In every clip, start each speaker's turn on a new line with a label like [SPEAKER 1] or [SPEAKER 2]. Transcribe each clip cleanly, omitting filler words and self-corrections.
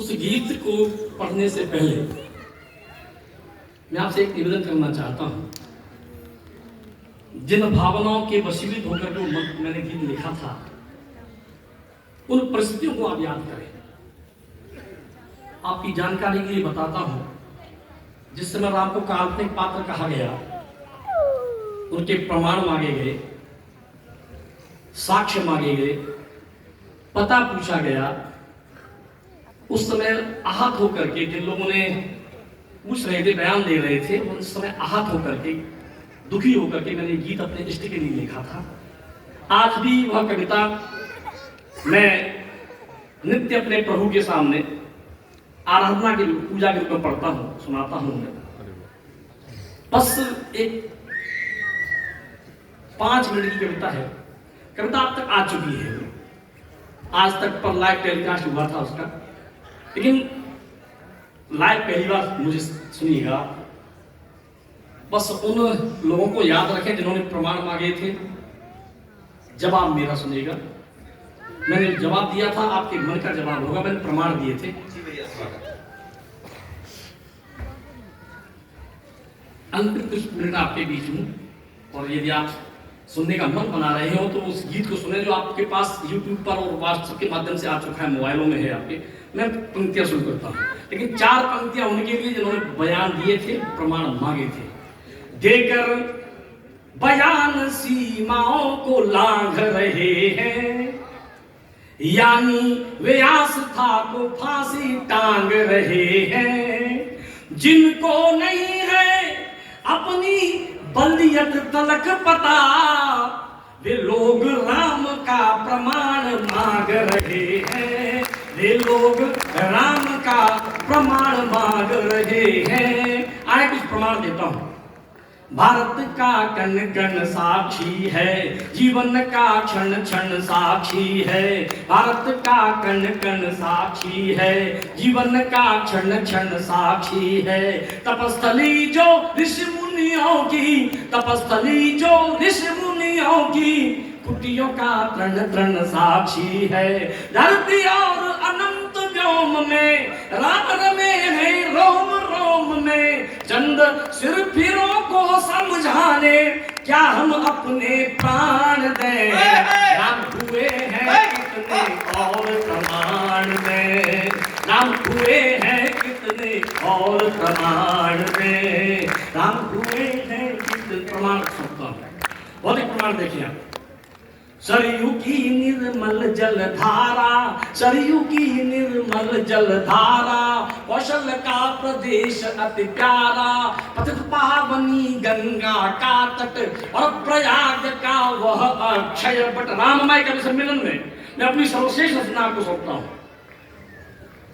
[SPEAKER 1] उस गीत को पढ़ने से पहले मैं आपसे एक निवेदन करना चाहता हूं। जिन भावनाओं के वशीभूत होकर जो मैंने गीत लिखा था, उन परिस्थितियों को आप याद करें। आपकी जानकारी के लिए बताता हूं, जिस समय राम को काल्पनिक पात्र कहा गया, उनके प्रमाण मांगे गए, साक्ष्य मांगे गए, पता पूछा गया। उस समय आहत होकर के जिन लोगों ने पूछ रहे थे, बयान दे रहे थे, उस समय आहत होकर के, दुखी होकर के मैंने गीत अपने इष्ट के लिए लिखा था। आज भी वह कविता मैं नित्य अपने प्रभु के सामने आराधना के रूप, पूजा के रूप में पढ़ता हूं, सुनाता हूं। मैं बस एक 5 मिनट की कविता है। कविता अब तक आ चुकी है, आज तक पर लाइव टेलीकास्ट हुआ था उसका, लेकिन लाइव पहली बार मुझे सुनिएगा। बस उन लोगों को याद रखें जिन्होंने प्रमाण मांगे थे। जवाब मेरा सुनिएगा। मैंने जवाब दिया था, आपके मन का जवाब होगा। मैंने प्रमाण दिए थे। अंतिम कुछ मिनट आपके बीच हूं, और यदि आप सुनने का मन बना रहे हो तो उस गीत को सुने जो आपके पास YouTube पर और व्हाट्सएप के माध्यम से आ चुका है, मोबाइलों में है आपके। मैं पंक्तियां शुरू करता हूं, लेकिन 4 पंक्तियां उनके लिए जिन्होंने बयान दिए थे, प्रमाण मांगे थे। देकर बयान सीमाओं को लांघ रहे हैं, यानी वे आस्था को फांसी टांग रहे हैं। जिनको नहीं है अपनी बलियत तलक पता, वे लोग राम का प्रमाण मांग रहे हैं। वे लोग राम का प्रमाण मांग रहे हैं। आए कुछ प्रमाण देता हूं। भारत का कण कण साक्षी है, जीवन का क्षण क्षण साक्षी है। भारत का कण कण साक्षी है, जीवन का क्षण क्षण साक्षी है। तपस्थली जो ऋषि मुनियों की, तपस्थली जो ऋषि मुनियों की, कुटियों का तृण तृण साक्षी है। धरती और अनंत व्योम में राम रमे हैं रोम रोम में। चंद सिर फिरों को समझाने क्या हम अपने प्राण दें। राम हुए हैं कितने और प्रमाण में, राम हुए हैं कितने और प्रमाण में, राम हुए हैं कितने प्रमाण। सुनता हूं, बहुत ही प्रमाण देखिए आप। सरयू की निर्मल जल धारा, सरयू की निर्मल जल धारा, कौशल का प्रदेश अति प्यारा। पतित पावनी गंगा का तट और प्रयाग का वह अक्षय बट। राममय कवि सम्मेलन में मैं अपनी सर्वश्रेष्ठ रचना आपको सौंपता हूं,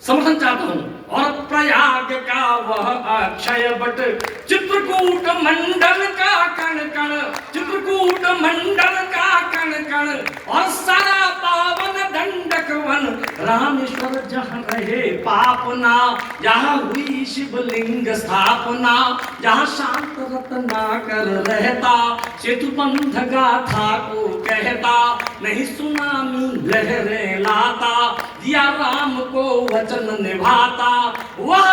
[SPEAKER 1] समर्थन चाहता हूं। और प्रयाग का वह अक्षय बट, चित्रकूट मंडल का कण कण, चित्रकूट मंडल का कण कण, और सारा पावन दंडक वन। रामेश्वर जहाँ रहे पापना, जहाँ हुई शिवलिंग स्थापना, जहाँ शांत रत्नाकर रहता, सेतु बंध गाथा को कहता, नहीं सुनामी लहरें लाता, दिया राम को वचन निभाता। वह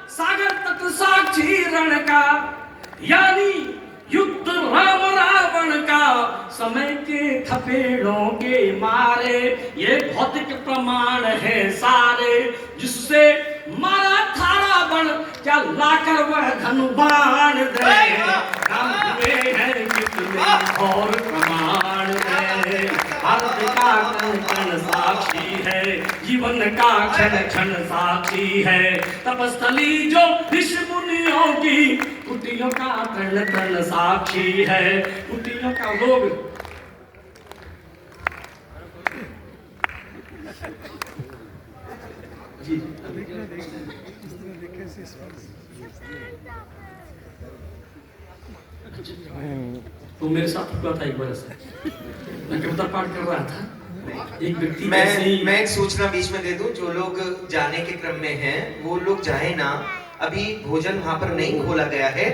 [SPEAKER 1] सागर तट साक्षी रण का, यानी युद्ध राम रावण का। समय के थपेड़ों के मारे ये भौतिक प्रमाण है सारे, जिससे मारा था रावण क्या लाकर वह धनुबाण दे। राम हुए हैं कितने और प्रमाण दे। भारत का कण कण साक्षी है, जीवन का क्षण क्षण साक्षी है। तपस्थली जो ऋषि मुनियों की, कुटियों का तृण तृण साक्षी है। कुटियों का लोग जी तो मेरे साथ हुआ था एक बार ऐसा। मैं कविता पाठ कर रहा था, एक व्यक्ति
[SPEAKER 2] मैं एक सूचना बीच में दे दूं, जो लोग जाने के क्रम में हैं वो लोग जाए ना। अभी भोजन वहां पर नहीं खोला गया है।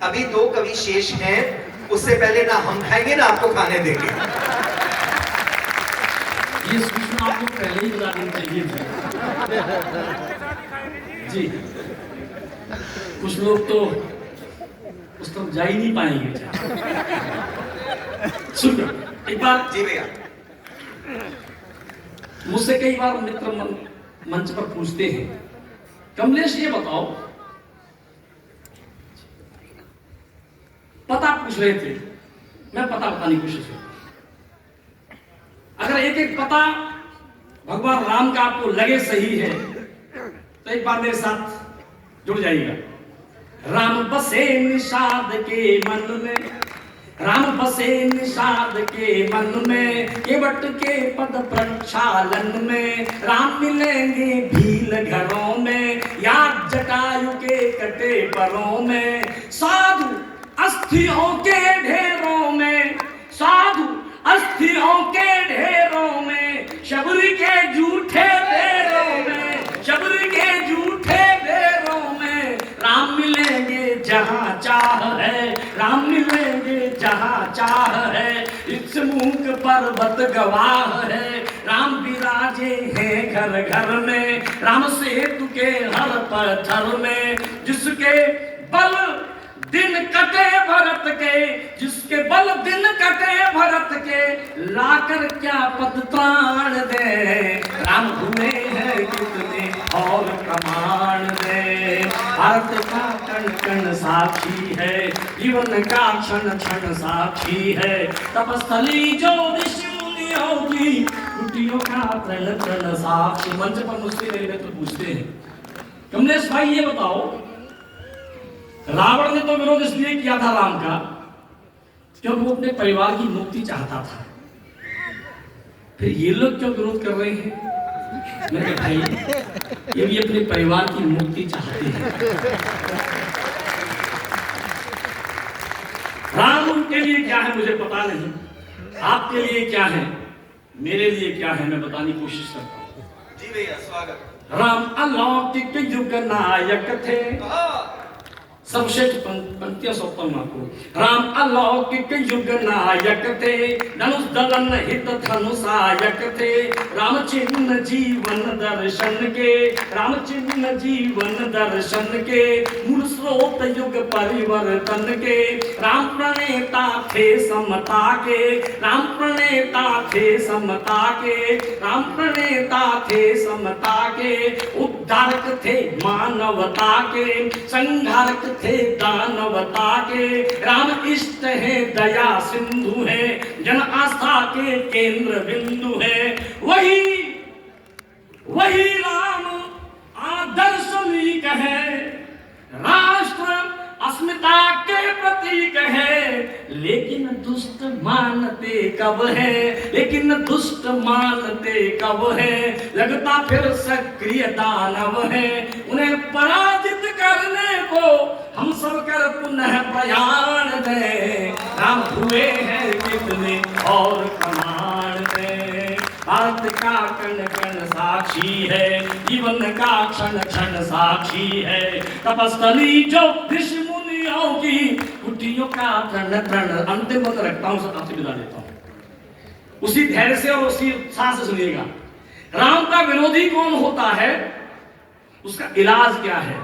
[SPEAKER 2] अभी 2 कवि शेष हैं, उससे पहले ना हम खाएंगे ना आपको खाने देंगे।
[SPEAKER 1] ये सूचना आपको पहले ही बता देनी चाहिए थी। जी, कुछ लोग तो उस तरफ जा ही नहीं पाएंगे। सुन, एक बार
[SPEAKER 2] जी भैया।
[SPEAKER 1] मुझसे कई बार मित्र मंच पर पूछते हैं, कमलेश ये बताओ, पता पूछ रहे थे, मैं पता बताने की कोशिश करता। अगर एक एक पता भगवान राम का आपको लगे सही है तो एक बार मेरे साथ जुड़ जाइएगा। राम बसे निषाद के मन में, राम बसे निषाद के मन में, केवट के पद प्रक्षालन में, राम मिलेंगे भील घरों में, याद जटायु के कटे परों में, साधु अस्थियों के ढेरों में, साधु अस्थियों के ढेरों में, शबरी के झूठे बेरों में, शबरी के झूठे बेरों में, राम मिलेंगे जहां चाह है, राम मिलेंगे जहां चाह है, इस मूक पर्वत गवाह है, राम विराजे हैं घर घर में, राम सेतु के हर पत्थर में, जिसके बल दिन कटे भरत के, जिसके बल दिन कटे भरत के, लाकर क्या पद त्राण दे, राम हुए हैं कितने और प्रमाण दे, भारत का कण कण साक्षी है, जीवन का क्षण क्षण साक्षी है, तपस्थली जो ऋषि मुनियों की, कुटियों का तन तन साक्षी। मंच पर मुझसे मेरे मित्र पूछते हैं, कमलेश भाई ये बताओ, रावण ने तो विरोध इसलिए किया था राम का क्योंकि वो अपने परिवार की मुक्ति चाहता था, फिर ये लोग क्यों विरोध कर रहे हैं? मैंने कहा भाई ये भी अपने परिवार की मुक्ति चाहते हैं। राम उनके लिए क्या है मुझे पता नहीं, आपके लिए क्या है, मेरे लिए क्या है, मैं बताने की कोशिश करता हूँ।
[SPEAKER 2] जी भैया, स्वागत।
[SPEAKER 1] राम अलौकिक युग नायक थे, सर्वश्रेष्ठ पंक्तियां सौंपता हूं आपको। राम अलौकिक युग नायक थे, धनुष दलन हित धनुषायक थे, राम चिन्ह जीवन दर्शन के, राम चिन्ह जीवन दर्शन के, मूल स्रोत युग परिवर्तन के, राम प्रणेता थे समता के, राम प्रणेता थे समता के, राम प्रणेता थे समता के, उद्धारक थे मानवता के, संहारक थे दानवता के, राम इष्ट है दया सिंधु है, जन आस्था के केंद्र बिंदु है, वही राम आदर्शनीक है, राष्ट्र अस्मिता के प्रतीक है, लेकिन दुष्ट मानते कब है, लेकिन दुष्ट मानते कब है, लगता फिर सक्रिय दानव है, उन्हें पराजित करने को हम सब कर पुनः प्रयाण दे, राम हुए हैं कितने और प्रमाण दे, भारत का कण कण साक्षी है, जीवन का क्षण क्षण साक्षी है, तपस्थली जो ऋषि मुनियों की, कुटियों का तरण तरण। अंतिम मत रखता हूं, आपसे विदा देता हूं, उसी धैर्य से और उसी उत्साह से सुनिएगा। राम का विरोधी कौन होता है, उसका इलाज क्या है,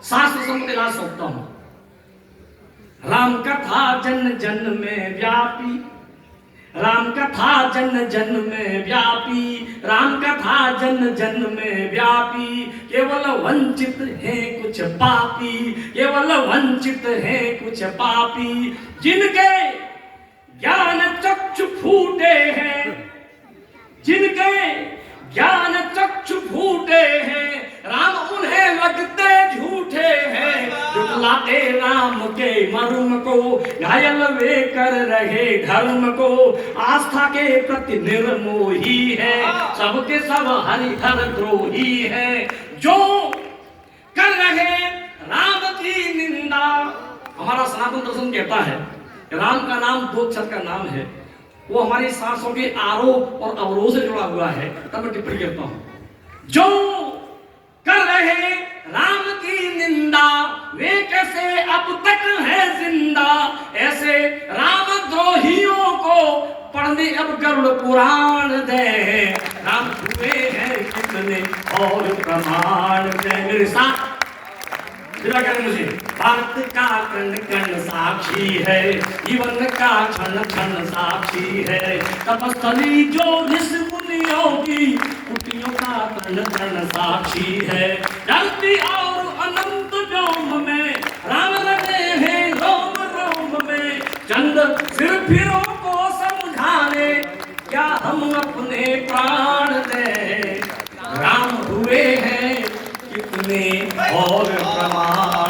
[SPEAKER 1] शास्त्र सम्मत इलाज सौंपता हूं। राम कथा जन जन में व्यापी, राम कथा जन जन में व्यापी, राम कथा जन जन में व्यापी, केवल वंचित है कुछ पापी, केवल वंचित है कुछ पापी, जिनके ज्ञान चक्षु फूटे हैं, जिनके ज्ञान चक्षु फूटे हैं, राम उन्हें लगते झूठे हैं, जुटलाते राम के मर्म को, घायल वे कर रहे धर्म को, आस्था के प्रति निर्मोही है, सबके सब हरिहर द्रोही है, जो कर रहे राम की निंदा। हमारा सनातन दर्शन कहता है राम का नाम दो अक्षर का नाम है, वो हमारी सांसों के आरोप और अवरोध से जुड़ा हुआ है। तब मैं टिप्पणी करता हूं, जो कर रहे राम की निंदा, वे कैसे अब तक है जिंदा, ऐसे राम द्रोहियों को पढ़ने अब गरुड़ पुराण दे, राम हुए हैं कितने कितने और प्रमाण दे। मेरे साथ विदा करें मुझे। भारत का कण कण साक्षी है, जीवन का क्षण क्षण साक्षी है, तपस्थली जो ऋषि मुनियों की कुटियों का कण कण साक्षी है। धरती और अनंत व्योम में राम रटे हैं रोम रोम में, चंद सिर फिरों को समझाने क्या हम अपने प्राण दें। राम हुए हैं कितने और प्रमाण